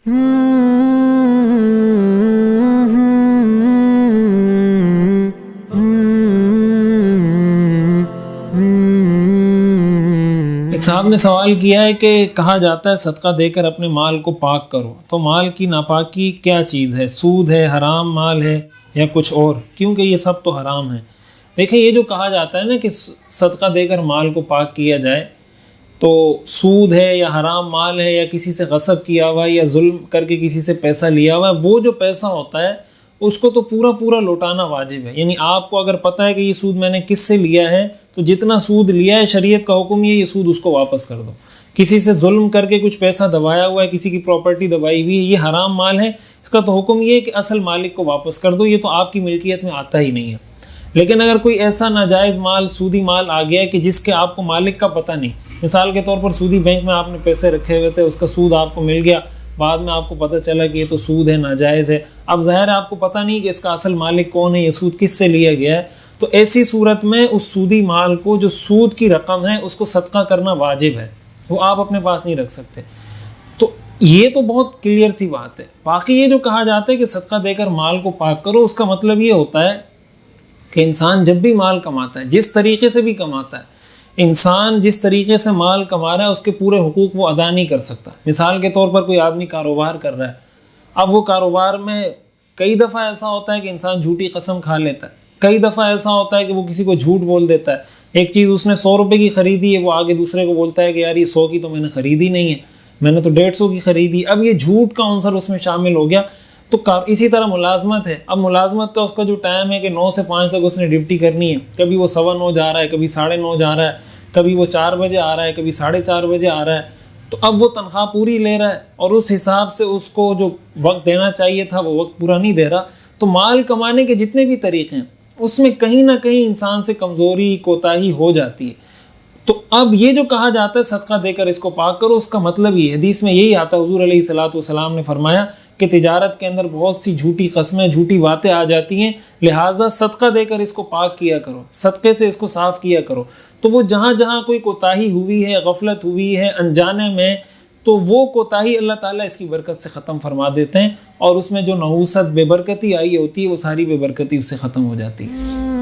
ایک صاحب نے سوال کیا ہے کہ کہا جاتا ہے صدقہ دے کر اپنے مال کو پاک کرو، تو مال کی ناپاکی کیا چیز ہے؟ سود ہے، حرام مال ہے یا کچھ اور؟ کیونکہ یہ سب تو حرام ہے۔ دیکھیں، یہ جو کہا جاتا ہے نا کہ صدقہ دے کر مال کو پاک کیا جائے، تو سود ہے یا حرام مال ہے یا کسی سے غصب کیا ہوا ہے یا ظلم کر کے کسی سے پیسہ لیا ہوا ہے، وہ جو پیسہ ہوتا ہے اس کو تو پورا لوٹانا واجب ہے۔ یعنی آپ کو اگر پتہ ہے کہ یہ سود میں نے کس سے لیا ہے، تو جتنا سود لیا ہے شریعت کا حکم یہ سود اس کو واپس کر دو۔ کسی سے ظلم کر کے کچھ پیسہ دبایا ہوا ہے، کسی کی پراپرٹی دبائی ہوئی ہے، یہ حرام مال ہے، اس کا تو حکم یہ ہے کہ اصل مالک کو واپس کر دو، یہ تو آپ کی ملکیت میں آتا ہی نہیں ہے۔ لیکن اگر کوئی ایسا ناجائز مال، سودی مال آ گیا ہے کہ جس کے آپ کو مالک کا پتہ نہیں، مثال کے طور پر سودی بینک میں آپ نے پیسے رکھے ہوئے تھے، اس کا سود آپ کو مل گیا، بعد میں آپ کو پتہ چلا کہ یہ تو سود ہے، ناجائز ہے، اب ظاہر ہے آپ کو پتہ نہیں کہ اس کا اصل مالک کون ہے، یہ سود کس سے لیا گیا ہے، تو ایسی صورت میں اس سودی مال کو، جو سود کی رقم ہے، اس کو صدقہ کرنا واجب ہے، وہ آپ اپنے پاس نہیں رکھ سکتے۔ تو یہ تو بہت کلیئر سی بات ہے۔ باقی یہ جو کہا جاتا ہے کہ صدقہ دے کر مال کو پاک کرو، اس کا مطلب یہ ہوتا ہے کہ انسان جب بھی مال کماتا ہے، جس طریقے سے بھی کماتا ہے، انسان جس طریقے سے مال کما رہا ہے اس کے پورے حقوق وہ ادا نہیں کر سکتا۔ مثال کے طور پر کوئی آدمی کاروبار کر رہا ہے، اب وہ کاروبار میں کئی دفعہ ایسا ہوتا ہے کہ انسان جھوٹی قسم کھا لیتا ہے، کئی دفعہ ایسا ہوتا ہے کہ وہ کسی کو جھوٹ بول دیتا ہے۔ ایک چیز اس نے 100 روپے کی خریدی ہے، وہ آگے دوسرے کو بولتا ہے کہ یار یہ 100 کی تو میں نے خریدی نہیں ہے، میں نے تو 150 کی خریدی۔ اب یہ جھوٹ کا عنصر اس میں شامل ہو گیا۔ تو اسی طرح ملازمت ہے، اب ملازمت کا اس کا جو ٹائم ہے کہ 9 سے 5 تک اس نے ڈیوٹی کرنی ہے، کبھی وہ 9:15 جا رہا ہے، کبھی 9:30 جا رہا ہے، کبھی وہ 4 بجے آ رہا ہے، کبھی 4:30 بجے آ رہا ہے، تو اب وہ تنخواہ پوری لے رہا ہے اور اس حساب سے اس کو جو وقت دینا چاہیے تھا وہ وقت پورا نہیں دے رہا۔ تو مال کمانے کے جتنے بھی طریقے ہیں اس میں کہیں نہ کہیں انسان سے کمزوری، کوتاہی ہو جاتی ہے۔ تو اب یہ جو کہا جاتا ہے صدقہ دے کر اس کو پاک کرو، اس کا مطلب یہ حدیث میں یہی آتا ہے، حضور علیہ الصلوۃ والسلام نے فرمایا کہ تجارت کے اندر بہت سی جھوٹی قسمیں، جھوٹی باتیں آ جاتی ہیں، لہٰذا صدقہ دے کر اس کو پاک کیا کرو، صدقے سے اس کو صاف کیا کرو۔ تو وہ جہاں جہاں کوئی کوتاہی ہوئی ہے، غفلت ہوئی ہے انجانے میں، تو وہ کوتاہی اللہ تعالیٰ اس کی برکت سے ختم فرما دیتے ہیں، اور اس میں جو نحوست، بے برکتی آئی ہوتی ہے، وہ ساری بے برکتی اس سے ختم ہو جاتی ہے۔